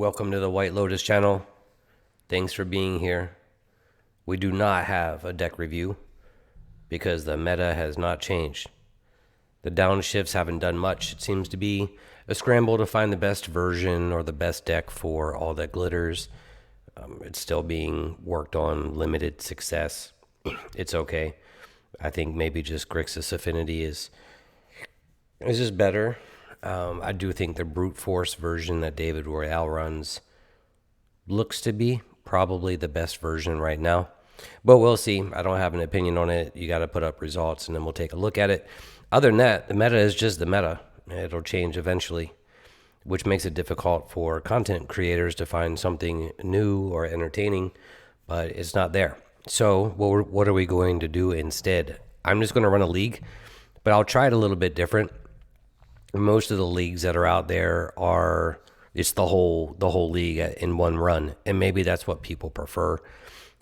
Welcome to the White Lotus channel. Thanks for being here. We do not have a deck review because the meta has not changed. The downshifts haven't done much. It seems to be a scramble to find the best version or the best deck for all that glitters. It's still being worked on, limited success. It's okay. I think maybe just Grixis Affinity is just better. I do think the brute force version that David Royale runs looks to be probably the best version right now, but we'll see. I don't have an opinion on it. You got to put up results and then we'll take a look at it. Other than that, the meta is just the meta. It'll change eventually, which makes it difficult for content creators to find something new or entertaining, but it's not there. So what are we going to do instead? I'm just going to run a league, but I'll try it a little bit different. Most of the leagues that are out there it's the whole league in one run, and maybe that's what people prefer.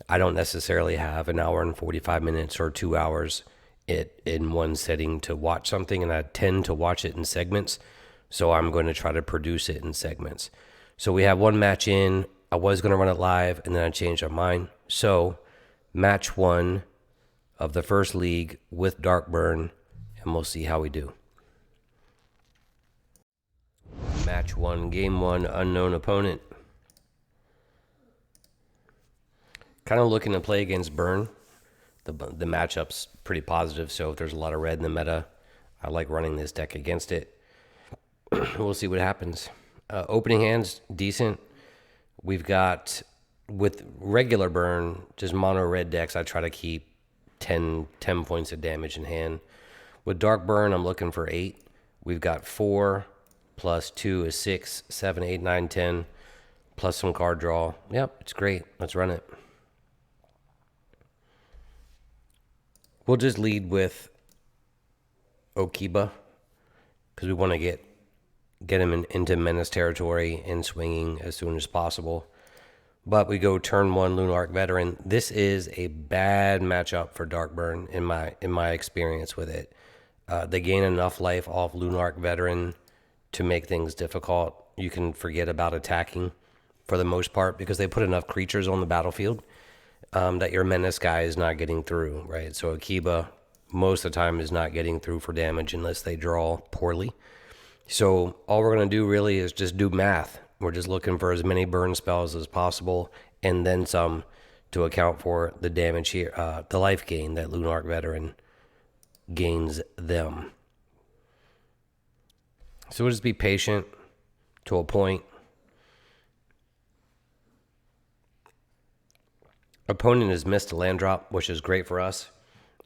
I don't necessarily have an hour and 45 minutes or 2 hours in one setting to watch something, and I tend to watch it in segments, so I'm going to try to produce it in segments. So we have one match in. I was going to run it live, and then I changed my mind. So match one of the first league with Darkburn, and we'll see how we do. Match one, game one, unknown opponent. Kind of looking to play against Burn. The matchup's pretty positive, so if there's a lot of red in the meta, I like running this deck against it. We'll see what happens. Opening hands, decent. We've got, with regular Burn, just mono red decks, I try to keep 10 points of damage in hand. With Dark Burn, I'm looking for 8. We've got 4. Plus 2 is 6, 7, 8, 9, 10, plus some card draw. Yep, it's great. Let's run it. We'll just lead with Okiba because we want to get him into menace territory and swinging as soon as possible. But we go turn 1 Lunarch Veteran. This is a bad matchup for Darkburn in my experience with it. They gain enough life off Lunarch Veteran to make things difficult. You can forget about attacking for the most part because they put enough creatures on the battlefield that your menace guy is not getting through, right? So Akiba most of the time is not getting through for damage unless they draw poorly. So all we're going to do really is just do math. We're just looking for as many burn spells as possible and then some to account for the damage here, the life gain that Lunarch Veteran gains them. So we'll just be patient to a point. Opponent has missed a land drop, which is great for us.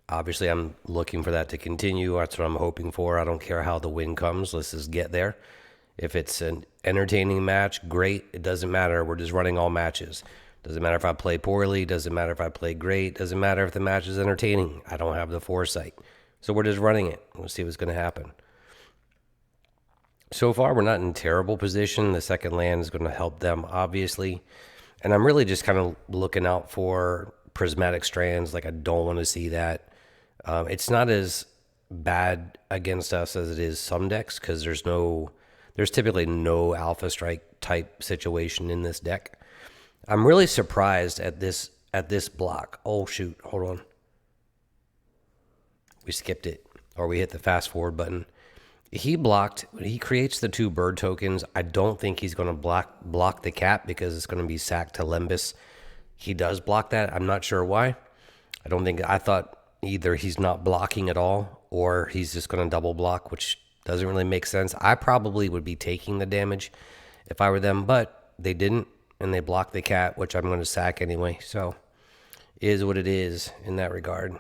Obviously, I'm looking for that to continue. That's what I'm hoping for. I don't care how the win comes. Let's just get there. If it's an entertaining match, great. It doesn't matter. We're just running all matches. Doesn't matter if I play poorly. Doesn't matter if I play great. Doesn't matter if the match is entertaining. I don't have the foresight. So we're just running it. We'll see what's going to happen. So far, we're not in terrible position. The second land is going to help them, obviously. And I'm really just kind of looking out for prismatic strands. Like, I don't want to see that. It's not as bad against us as it is some decks because there's typically no alpha strike type situation in this deck. I'm really surprised at this block. Oh, shoot. Hold on. We skipped it, or we hit the fast forward button. He creates the 2 bird tokens. I don't think he's going to block the cat because it's going to be sacked to Lembas. He does block that. I'm not sure why. I thought either he's not blocking at all or he's just going to double block, which doesn't really make sense. I probably would be taking the damage if I were them, but they didn't, and they blocked the cat, which I'm going to sack anyway. So it is what it is in that regard.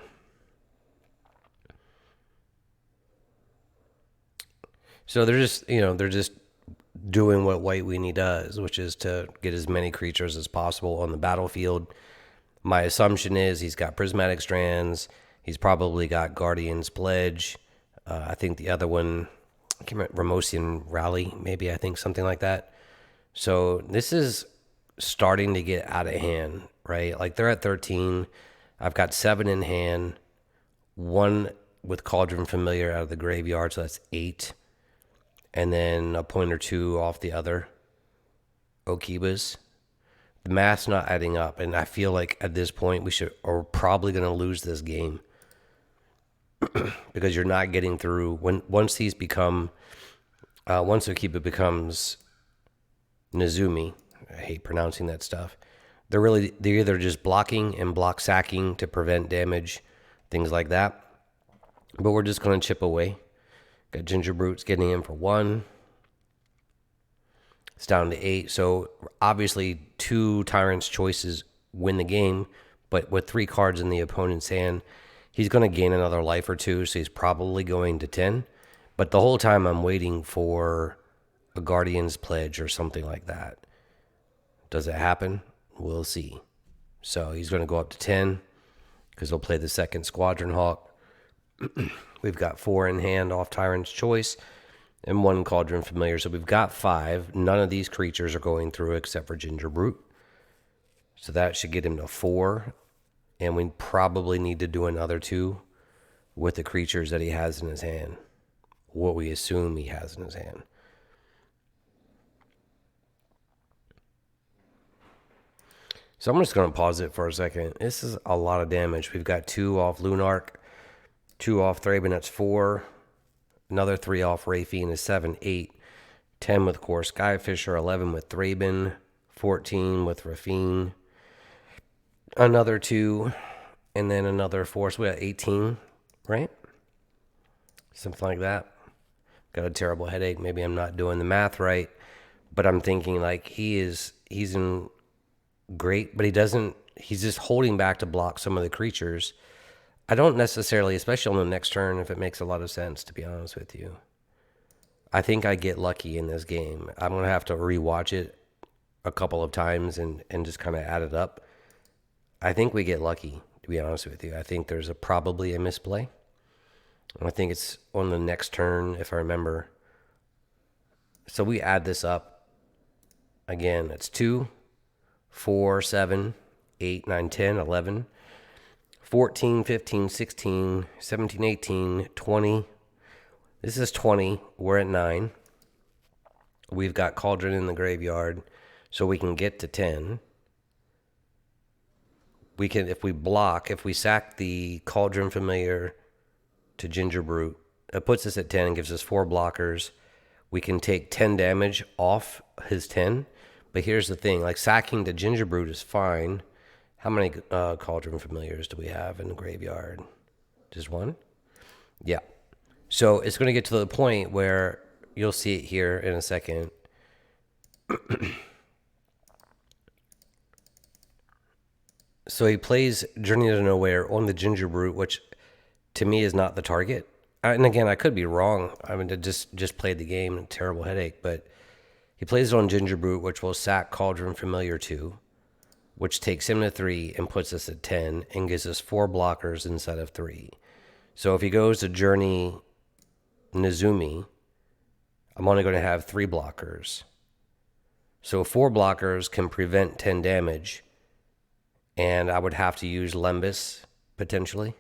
So they're just doing what White Weenie does, which is to get as many creatures as possible on the battlefield. My assumption is he's got Prismatic Strands. He's probably got Guardian's Pledge. I think the other one, I can't remember, Ramosian Rally, maybe, I think something like that. So this is starting to get out of hand, right? Like, they're at 13. I've got 7 in hand. 1 with Cauldron Familiar out of the graveyard, so that's 8. And then a point or 2 off the other. Okibas. The math's not adding up, and I feel like at this point we're probably going to lose this game because you're not getting through once Okiba becomes Nezumi. I hate pronouncing that stuff. They're either just blocking and block sacking to prevent damage, things like that. But we're just going to chip away. Got Ginger Brutes getting in for 1. It's down to 8. So obviously 2 Tyrant's Choices win the game, but with 3 cards in the opponent's hand, he's going to gain another life or 2, so he's probably going to 10. But the whole time I'm waiting for a Guardian's Pledge or something like that. Does it happen? We'll see. So he's going to go up to 10 because he'll play the second Squadron Hawk. We've got 4 in hand off Tyrant's Choice and 1 Cauldron Familiar. So we've got 5. None of these creatures are going through except for Ginger Brute. So that should get him to 4. And we probably need to do another 2 with the creatures that he has in his hand. What we assume he has in his hand. So I'm just going to pause it for a second. This is a lot of damage. We've got 2 off Lunark, 2 off Thraben, that's 4. Another 3 off Rafine is 7, 8. 10 with Core Skyfisher, 11 with Thraben, 14 with Rafine. Another 2, and then another 4. So we got 18, right? Something like that. Got a terrible headache. Maybe I'm not doing the math right. But I'm thinking like he's in great, but he's just holding back to block some of the creatures. I don't necessarily, especially on the next turn, if it makes a lot of sense, to be honest with you. I think I get lucky in this game. I'm going to have to rewatch it a couple of times and just kind of add it up. I think we get lucky, to be honest with you. I think there's probably a misplay. I think it's on the next turn, if I remember. So we add this up. Again, it's 2, 4, 7, 8, 9, 10, 11, 14, 15, 16, 17, 18, 20. This is 20. We're at 9. We've got Cauldron in the graveyard, so we can get to 10. We can, if we sack the Cauldron Familiar to Ginger Brute, it puts us at 10 and gives us 4 blockers. We can take 10 damage off his 10. But here's the thing, like sacking to Ginger Brute is fine. How many Cauldron Familiars do we have in the graveyard? Just 1? Yeah. So it's going to get to the point where you'll see it here in a second. So he plays Journey to Nowhere on the Ginger Brute, which to me is not the target. And again, I could be wrong. I mean, I just played the game, terrible headache. But he plays it on Ginger Brute, which will sack Cauldron Familiar 2, which takes him to 3 and puts us at 10 and gives us 4 blockers instead of 3. So if he goes to Journey Nezumi, I'm only going to have 3 blockers. So 4 blockers can prevent 10 damage, and I would have to use Lembas potentially.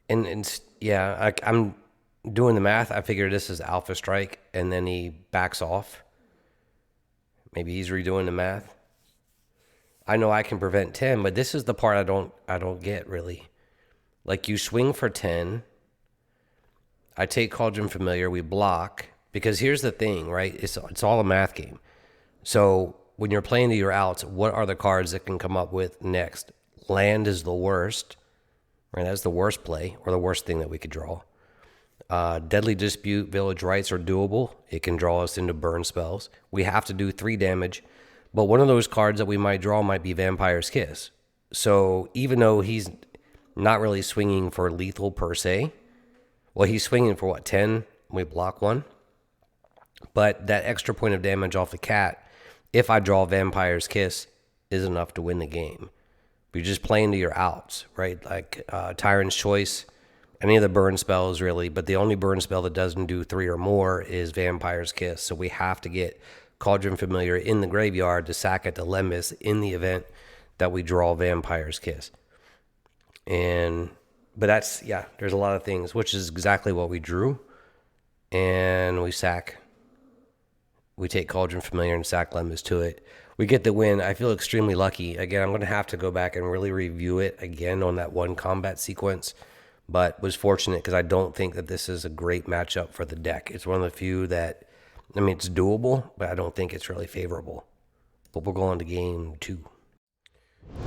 And yeah, I'm doing the math. I figure this is Alpha Strike, and then he backs off. Maybe he's redoing the math. I know I can prevent 10, but this is the part I don't get really. Like you swing for 10. I take Cauldron Familiar, we block, because here's the thing, right? It's all a math game. So when you're playing to your outs, what are the cards that can come up with next? Land is the worst, right? That's the worst play, or the worst thing that we could draw. Deadly Dispute, Village Rites are doable. It can draw us into burn spells. We have to do 3 damage, but one of those cards that we might draw might be Vampire's Kiss. So even though he's not really swinging for lethal per se, well, he's swinging for what, 10? We block 1. But that extra point of damage off the cat, if I draw Vampire's Kiss, is enough to win the game. But you're just playing to your outs, right? Like Tyrant's Choice, any of the burn spells really, but the only burn spell that doesn't do 3 or more is Vampire's Kiss. So we have to get Cauldron Familiar in the graveyard to sack it to Lembas in the event that we draw Vampire's Kiss. And But that's, yeah, there's a lot of things, which is exactly what we drew. And we sack. We take Cauldron Familiar and sack Lemons to it. We get the win. I feel extremely lucky. Again, I'm going to have to go back and really review it again on that one combat sequence, but was fortunate because I don't think that this is a great matchup for the deck. It's one of the few that, I mean, it's doable, but I don't think it's really favorable. But we'll go on to game 2.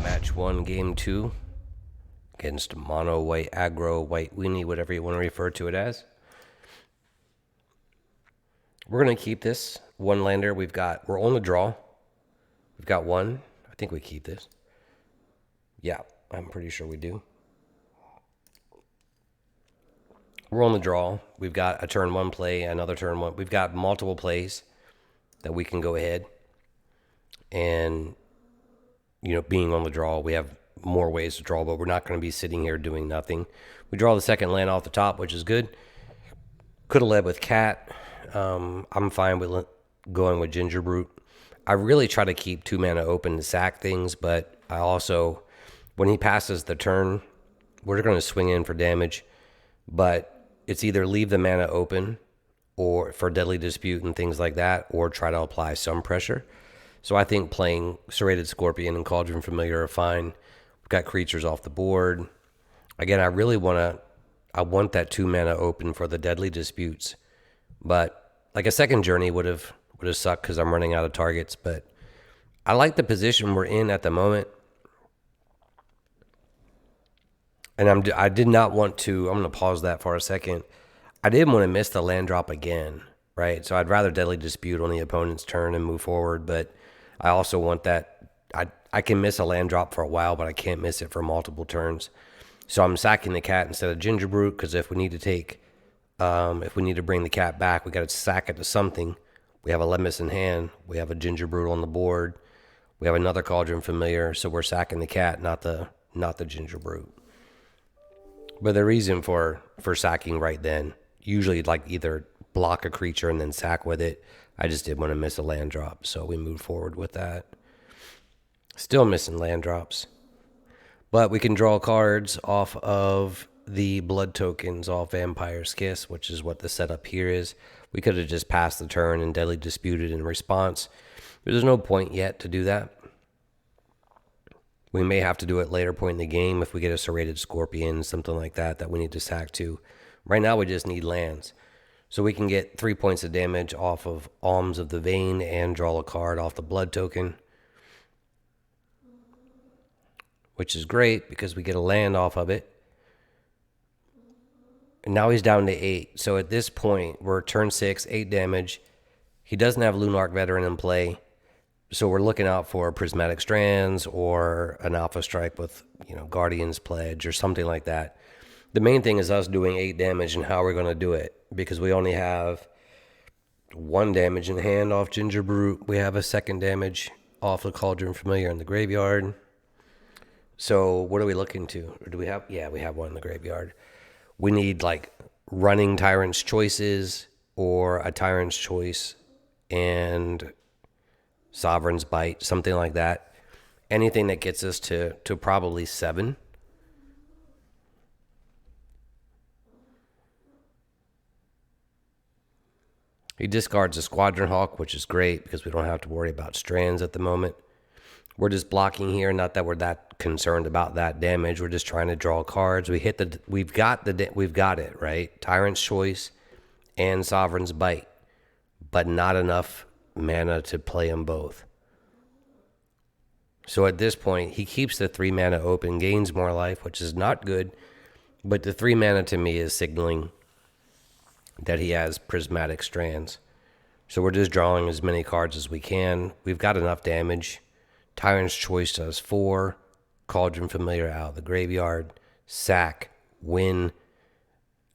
Match 1, game 2, against mono, white, aggro, white, weenie, whatever you want to refer to it as. We're going to keep this one lander. We're on the draw. We've got one. I think we keep this. Yeah, I'm pretty sure we do. We're on the draw. We've got a turn 1 play, another turn 1. We've got multiple plays that we can go ahead. And, being on the draw, we have more ways to draw, but we're not going to be sitting here doing nothing. We draw the second land off the top, which is good. Could have led with Cat. I'm fine with going with Ginger Brute. I really try to keep 2 mana open to sack things, but I also, when he passes the turn, we're going to swing in for damage. But it's either leave the mana open or for Deadly Dispute and things like that, or try to apply some pressure. So I think playing Serrated Scorpion and Cauldron Familiar are fine. We've got creatures off the board. Again, I want that 2 mana open for the Deadly Disputes. But like a second journey would have sucked because I'm running out of targets. But I like the position we're in at the moment. And I did not want to, I'm going to pause that for a second. I didn't want to miss the land drop again, right? So I'd rather Deadly Dispute on the opponent's turn and move forward. But I also want that, I can miss a land drop for a while, but I can't miss it for multiple turns. So I'm sacking the Cat instead of Ginger Brute because if we need to bring the Cat back, we got to sack it to something. We have a Lemnis in hand. We have a Ginger Brute on the board. We have another Cauldron Familiar, so we're sacking the Cat, not the Ginger Brute. But the reason for sacking right then, usually like either block a creature and then sack with it. I just didn't want to miss a land drop, so we moved forward with that. Still missing land drops. But we can draw cards off of the blood tokens off Vampire's Kiss, which is what the setup here is. We could have just passed the turn and Deadly Disputed in response. There's no point yet to do that. We may have to do it later point in the game if we get a Serrated Scorpion, something like that we need to sack to. Right now we just need lands. So we can get 3 points of damage off of Alms of the Vein and draw a card off the blood token. Which is great because we get a land off of it. And now he's down to 8. So at this point, we're turn 6, 8 damage. He doesn't have Lunarch Veteran in play. So we're looking out for Prismatic Strands or an Alpha Strike with, Guardian's Pledge or something like that. The main thing is us doing 8 damage and how we're going to do it. Because we only have 1 damage in hand off Ginger Brute. We have a 2nd damage off the Cauldron Familiar in the graveyard. So what are we looking to? Or do we have? Yeah, we have 1 in the graveyard. We need running Tyrant's Choices or a Tyrant's Choice and Sovereign's Bite, something like that. Anything that gets us to probably 7. He discards a Squadron Hawk, which is great because we don't have to worry about strands at the moment. We're just blocking here. Not that we're that concerned about that damage. We're just trying to draw cards. We've got it, right? Tyrant's Choice and Sovereign's Bite, but not enough mana to play them both. So at this point, he keeps the 3 mana open, gains more life, which is not good. But the 3 mana to me is signaling that he has Prismatic Strands. So we're just drawing as many cards as we can. We've got enough damage. Tyrant's Choice does 4. Cauldron Familiar out of the graveyard. Sack. Win.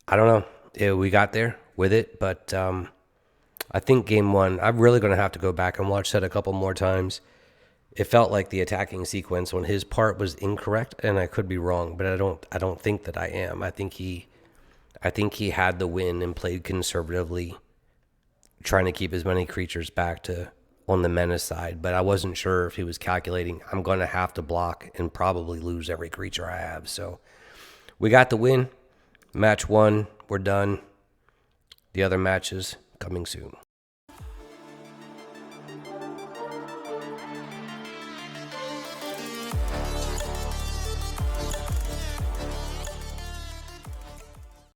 I don't know. Yeah, we got there with it, but I think game 1, I'm really going to have to go back and watch that a couple more times. It felt like the attacking sequence on his part was incorrect, and I could be wrong, but I don't think that I am. I think he had the win and played conservatively, trying to keep as many creatures back to on the menace side, but I wasn't sure if he was calculating, I'm going to have to block and probably lose every creature I have. So We got the win. Match 1, we're done. The other matches coming soon.